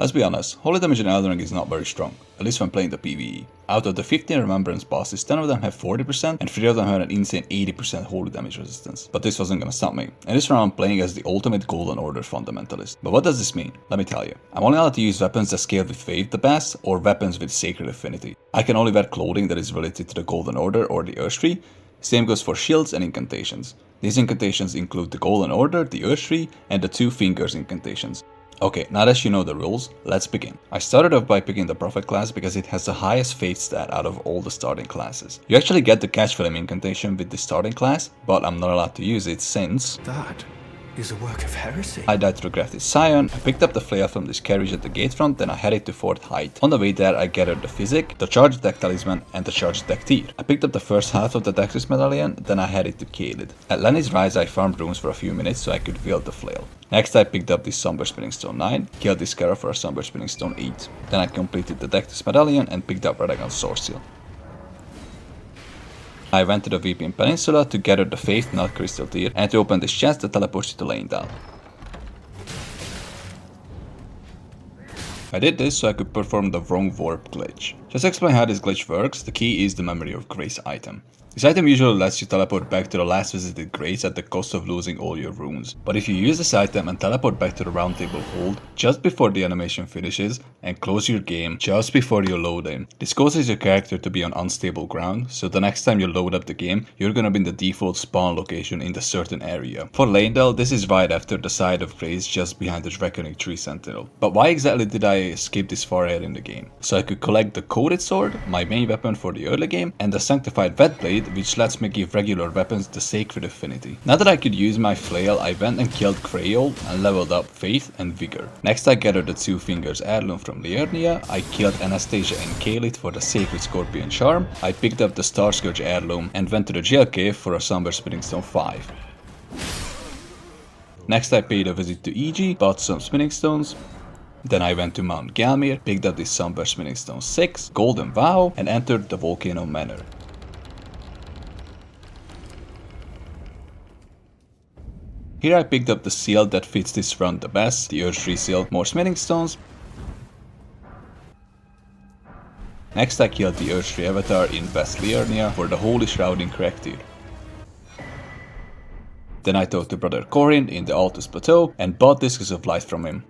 Let's be honest, holy damage in Elden Ring is not very strong, at least when playing the PvE. Out of the 15 Remembrance bosses, 10 of them have 40% and 3 of them have an insane 80% holy damage resistance. But this wasn't gonna stop me. In this round I'm playing as the ultimate Golden Order Fundamentalist. But what does this mean? Let me tell you. I'm only allowed to use weapons that scale with Faith the best, or weapons with Sacred Affinity. I can only wear clothing that is related to the Golden Order or the Earth Tree. Same goes for shields and incantations. These incantations include the Golden Order, the Earth Tree, and the 2 Fingers incantations. Okay, now that you know the rules, let's begin. I started off by picking the Prophet class because it has the highest Faith stat out of all the starting classes. You actually get the Catch Flame incantation with the starting class, but I'm not allowed to use it since that is a work of heresy. I died to the Grafted Scion. I picked up the flail from this carriage at the gate front, then I headed to Fort Height. On the way there I gathered the Physic, the Charged Deck Talisman and the Charged Deck Tear. I picked up the first half of the Dexterous Medallion, then I headed to Caelid. At Lenny's Rise I farmed runes for a few minutes so I could wield the flail. Next I picked up this Somber Spinning Stone 9, killed this Scarab for a Somber Spinning Stone 8. Then I completed the Dexterous Medallion and picked up Radagon's Sword Seal. I went to the Weeping Peninsula to gather the Faith Nut Crystal Tear and to open this chest that teleports you to Leyndell. I did this so I could perform the Wrong Warp glitch. Just to explain how this glitch works, the key is the Memory of Grace item. This item usually lets you teleport back to the last visited grace at the cost of losing all your runes. But if you use this item and teleport back to the Round Table Hold just before the animation finishes and close your game just before you load in, this causes your character to be on unstable ground, so the next time you load up the game, you're gonna be in the default spawn location in the certain area. For Leyndell, this is right after the side of grace just behind the Reckoning Tree Sentinel. But why exactly did I skip this far ahead in the game? So I could collect the Coated Sword, my main weapon for the early game, and the Sanctified Vet Blade, which lets me give regular weapons the Sacred Affinity. Now that I could use my flail, I went and killed Crayol and leveled up Faith and Vigor. Next I gathered the 2 Fingers heirloom from Liurnia, I killed Anastasia and Caelid for the Sacred Scorpion Charm, I picked up the Star Scourge heirloom and went to the Jail Cave for a Somber Spinning Stone 5. Next I paid a visit to Iji, bought some Spinning Stones. Then I went to Mount Galmir, picked up this Somber Spinning Stone 6, Golden Vow, and entered the Volcano Manor. Here I picked up the seal that fits this run the best, the Earth Tree seal, more Smithing Stones. Next I killed the Earth Tree Avatar in West Liurnia for the Holy Shroud in Cracktear. Then I talked to Brother Corin in the Altus Plateau and bought Discus of Light from him.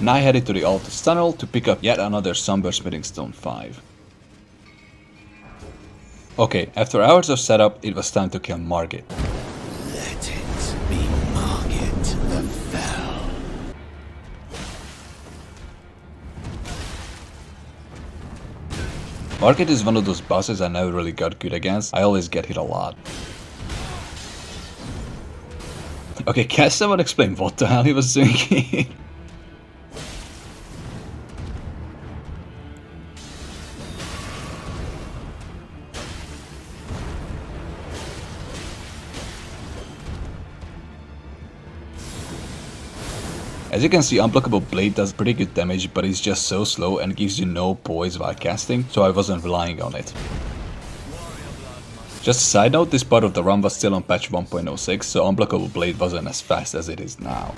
Now I headed to the Altus Tunnel to pick up yet another Somber Smithing Stone 5. Okay, after hours of setup, it was time to kill Margit. Let it be Margit the Fell. Margit is one of those bosses I never really got good against. I always get hit a lot. Okay, can someone explain what the hell he was doing here? As you can see, Unblockable Blade does pretty good damage, but it's just so slow and gives you no poise while casting, so I wasn't relying on it. Just a side note, this part of the run was still on patch 1.06, so Unblockable Blade wasn't as fast as it is now.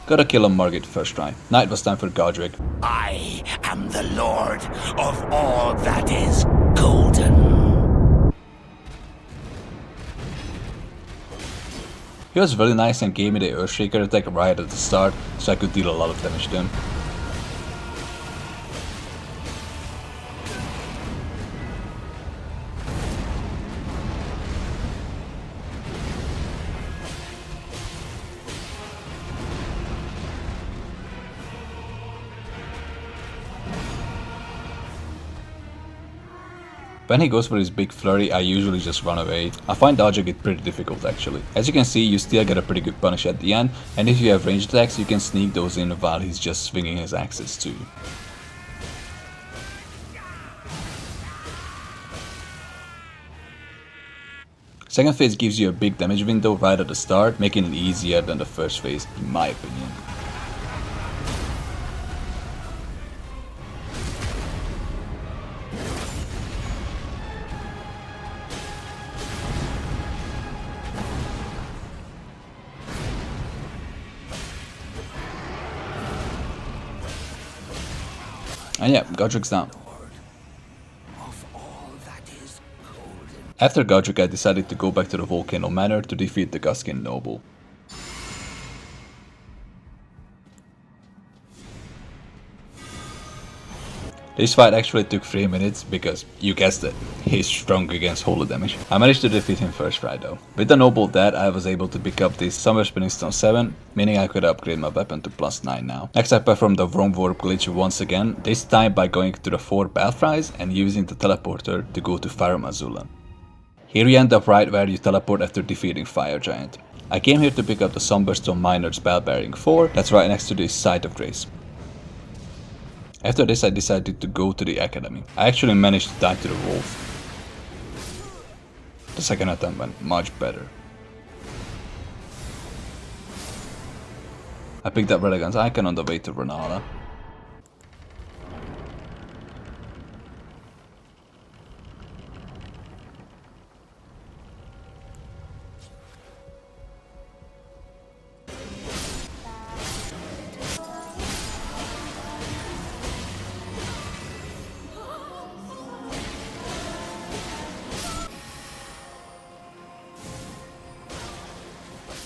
Gotta kill a Margit first try. Now it was time for Godric. I am the Lord of all that is golden. He was really nice and gave me the Earthshaker attack right at the start, so I could deal a lot of damage to him. When he goes for his big flurry, I usually just run away. I find dodging it pretty difficult actually. As you can see, you still get a pretty good punish at the end, and if you have ranged attacks, you can sneak those in while he's just swinging his axes too. Second phase gives you a big damage window right at the start, making it easier than the first phase, in my opinion. And yeah, Godric's down. Of all that is golden. After Godric, I decided to go back to the Volcano Manor to defeat the Guskin noble. This fight actually took 3 minutes because, you guessed it, he's strong against holy damage. I managed to defeat him first try though. With the noble dead, I was able to pick up this Summer Spinning Stone 7, meaning I could upgrade my weapon to +9 now. Next I performed the Wrong Warp glitch once again, this time by going to the 4 Belfries and using the teleporter to go to Farum Azula. Here you end up right where you teleport after defeating Fire Giant. I came here to pick up the Somberstone Miner's Bell Bearing 4, that's right next to the Site of Grace. After this I decided to go to the academy. I actually managed to die to the wolf. The second attempt went much better. I picked up Redegon's icon on the way to Renala.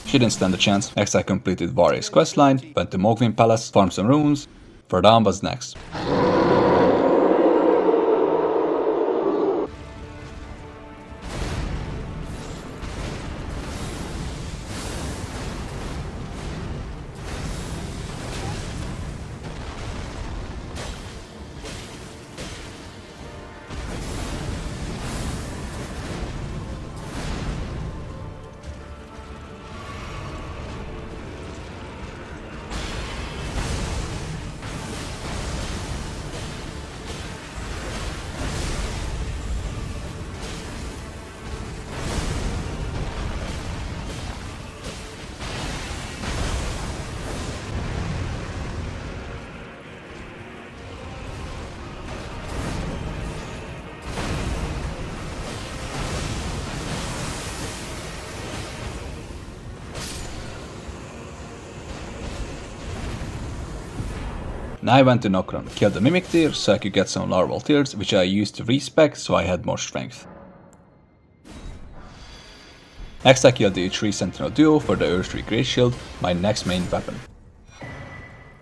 She didn't stand a chance. Next I completed Varia's questline, went to Mogwin Palace, farmed some runes. Verdun was next. Now I went to Nokron, killed the Mimic Tear so I could get some Larval Tears, which I used to respec so I had more strength. Next I killed the E3 Sentinel Duo for the Earth-3 Great Shield, my next main weapon.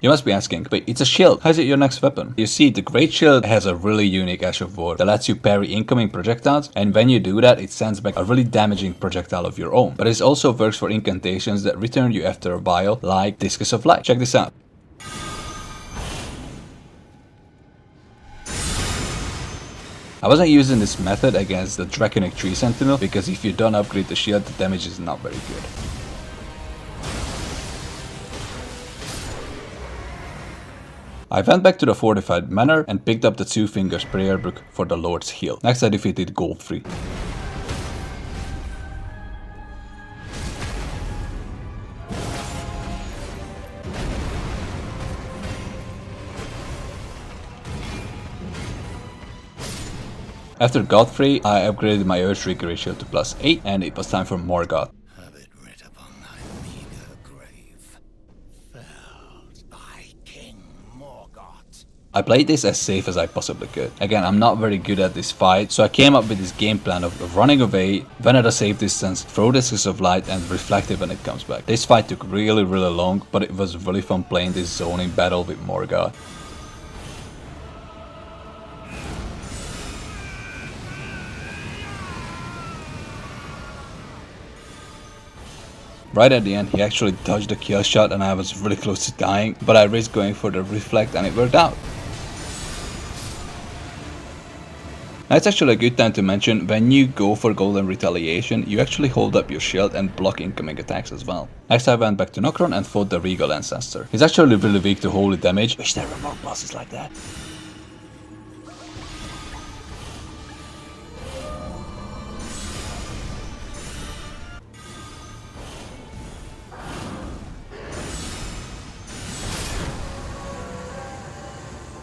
You must be asking, but it's a shield, how is it your next weapon? You see, the Great Shield has a really unique Ash of War that lets you parry incoming projectiles, and when you do that, it sends back a really damaging projectile of your own. But it also works for incantations that return you after a while, like Discus of Light. Check this out. I wasn't using this method against the Draconic Tree Sentinel because if you don't upgrade the shield, the damage is not very good. I went back to the fortified manor and picked up the 2 Fingers Prayer Book for the Lord's Heal. Next I defeated Goldfree. After Godfrey, I upgraded my Earth-3 Great Shield to +8 and it was time for Morgoth. Have it writ upon thy meager grave. Felled by King Morgoth. I played this as safe as I possibly could. Again, I'm not very good at this fight, so I came up with this game plan of running away, when at a safe distance, throw Discus of Light and reflect it when it comes back. This fight took really long, but it was really fun playing this zoning battle with Morgoth. Right at the end, he actually dodged the kill shot and I was really close to dying, but I risked going for the reflect and it worked out. Now it's actually a good time to mention, when you go for Golden Retaliation, you actually hold up your shield and block incoming attacks as well. Next I went back to Nokron and fought the Regal Ancestor. He's actually really weak to holy damage. Wish there were more bosses like that.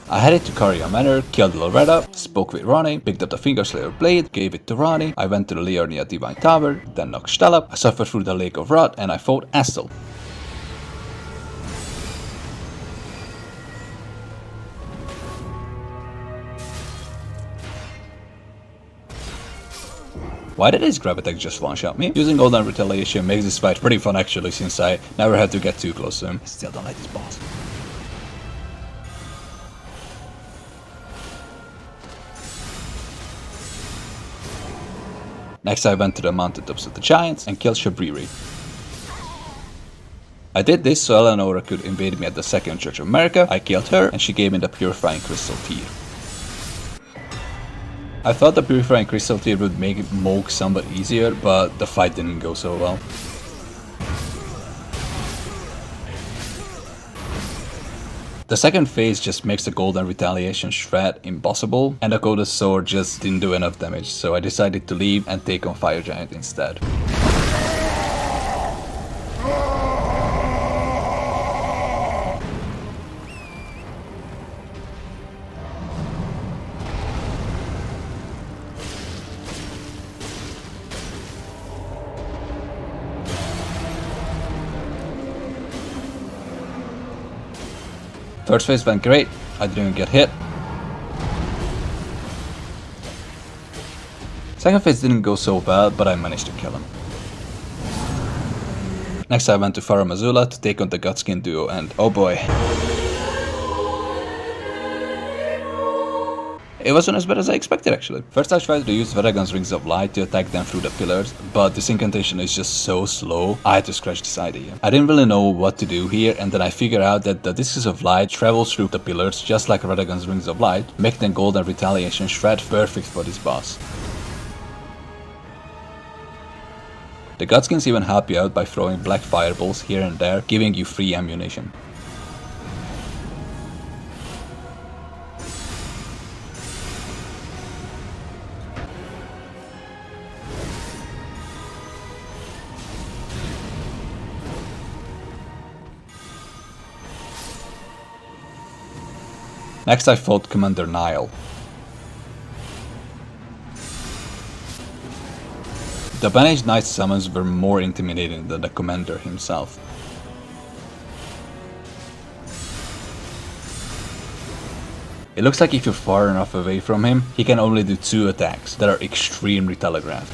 I headed to Caria Manor, killed Loretta, spoke with Ronnie, picked up the Fingerslayer Blade, gave it to Ronnie, I went to the Liurnia Divine Tower, then knocked Stelap, I suffered through the Lake of Rot, and I fought Astel. Why did his grab attack just one-shot me? Using Golden Retaliation makes this fight pretty fun actually, since I never had to get too close to him. I still don't like this boss. Next I went to the mountaintops of the Giants and killed Shabriri. I did this so Eleanor could invade me at the Second Church of America. I killed her and she gave me the Purifying Crystal Tear. I thought the Purifying Crystal Tear would make Moog somewhat easier, but the fight didn't go so well. The second phase just makes the Golden Retaliation shred impossible, and the Coldest Sword just didn't do enough damage, so I decided to leave and take on Fire Giant instead. First phase went great, I didn't even get hit. Second phase didn't go so well, but I managed to kill him. Next I went to Farum Azula to take on the Gutskin duo and oh boy. It wasn't as bad as I expected actually. First I tried to use Vedagon's Rings of Light to attack them through the pillars, but this incantation is just so slow, I had to scratch this idea. I didn't really know what to do here, and then I figured out that the Discs of Light travels through the pillars just like Vedagon's Rings of Light, making the Golden Retaliation shred perfect for this boss. The Gutskins even help you out by throwing black fireballs here and there, giving you free ammunition. Next I fought Commander Nile. The Banished Knight summons were more intimidating than the commander himself. It looks like if you're far enough away from him, he can only do 2 attacks that are extremely telegraphed.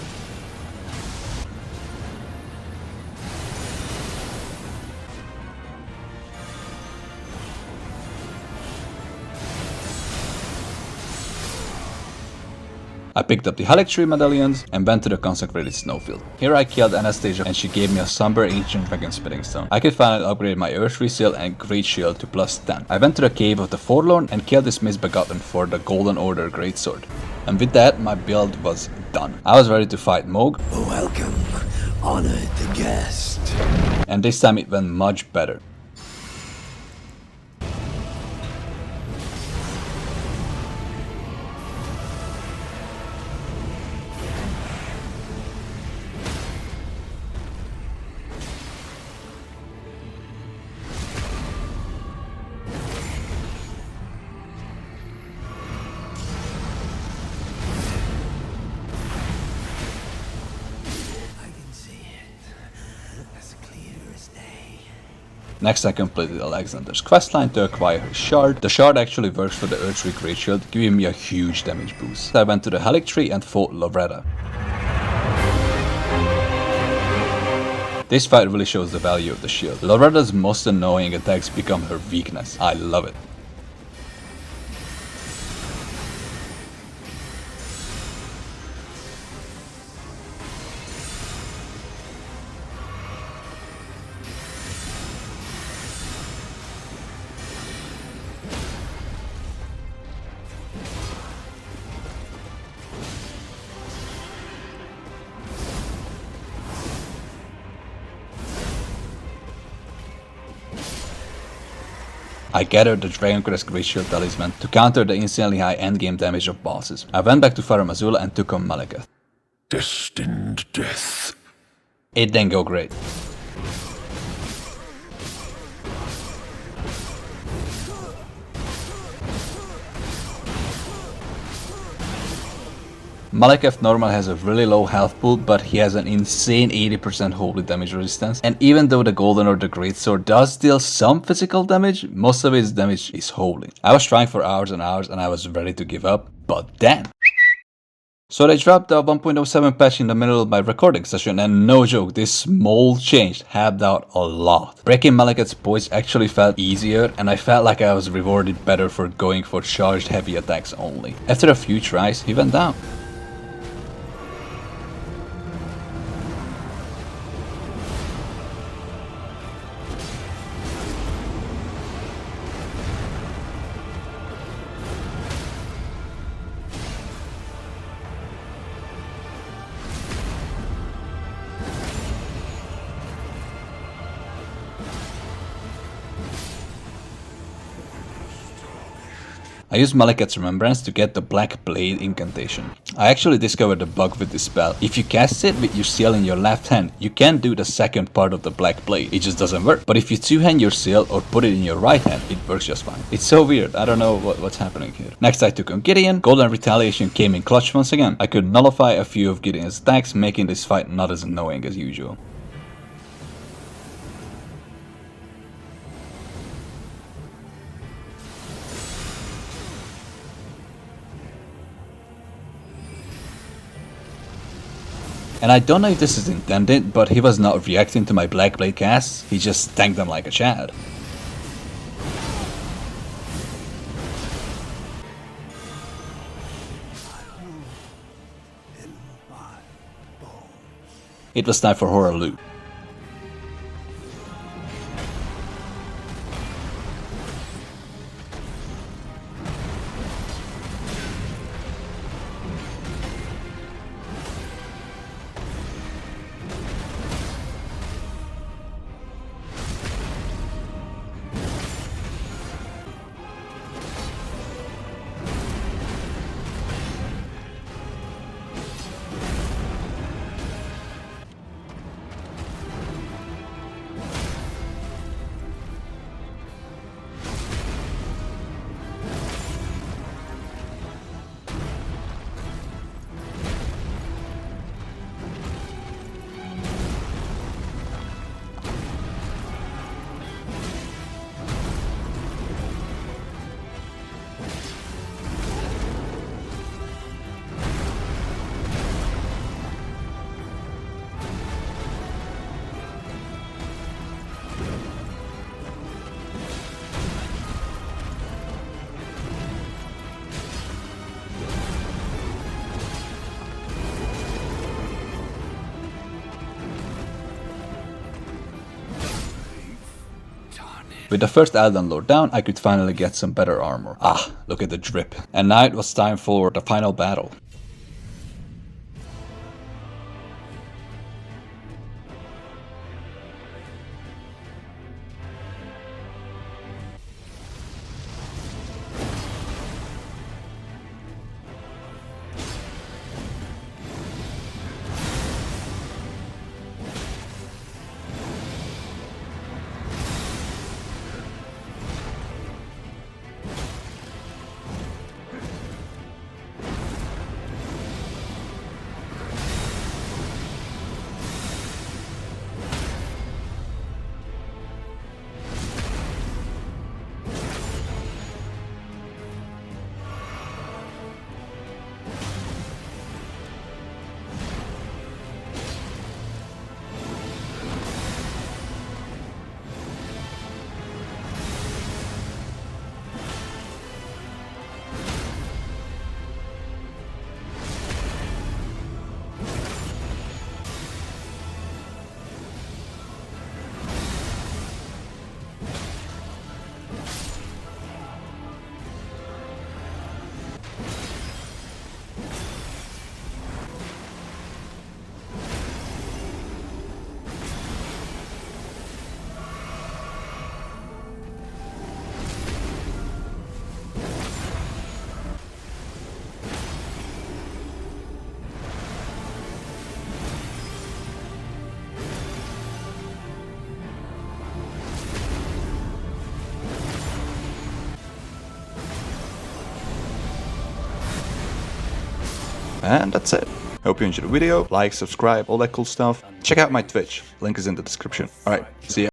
I picked up the Halictree medallions and went to the consecrated snowfield. Here I killed Anastasia and she gave me a somber ancient dragon spitting stone. I could finally upgrade my earth reseal and great shield to +10. I went to the cave of the Forlorn and killed this misbegotten for the Golden Order greatsword. And with that my build was done. I was ready to fight Moog. Welcome, honored guest. And this time it went much better. Next I completed Alexander's questline to acquire his shard. The shard actually works for the Earthtree Great Shield, giving me a huge damage boost. I went to the Halictree and fought Loretta. This fight really shows the value of the shield. Loretta's most annoying attacks become her weakness. I love it. I gathered the Dragon Crest Great Shield Talisman to counter the insanely high endgame damage of bosses. I went back to Farum Azula and took on Malekith. Destined death. It didn't go great. Malekith normal has a really low health pool, but he has an insane 80% holy damage resistance, and even though the Golden or the Greatsword does deal some physical damage, most of its damage is holy. I was trying for hours and hours and I was ready to give up, but then So they dropped the 1.07 patch in the middle of my recording session, and no joke, this small change helped out a lot. Breaking Maliketh's poise actually felt easier, and I felt like I was rewarded better for going for charged heavy attacks only. After a few tries, he went down. I used Maliketh's Remembrance to get the Black Blade incantation. I actually discovered a bug with this spell. If you cast it with your seal in your left hand, you can do the second part of the Black Blade. It just doesn't work. But if you two-hand your seal or put it in your right hand, it works just fine. It's so weird. I don't know what's happening here. Next I took on Gideon. Golden Retaliation came in clutch once again. I could nullify a few of Gideon's attacks, making this fight not as annoying as usual. And I don't know if this is intended, but he was not reacting to my Black Blade casts, he just tanked them like a Chad. It was time for Horror Loot. With the first Elden Lord down, I could finally get some better armor. Ah, look at the drip. And now it was time for the final battle. And that's it. Hope you enjoyed the video. Like, subscribe, all that cool stuff. Check out my Twitch. Link is in the description. Alright, see ya.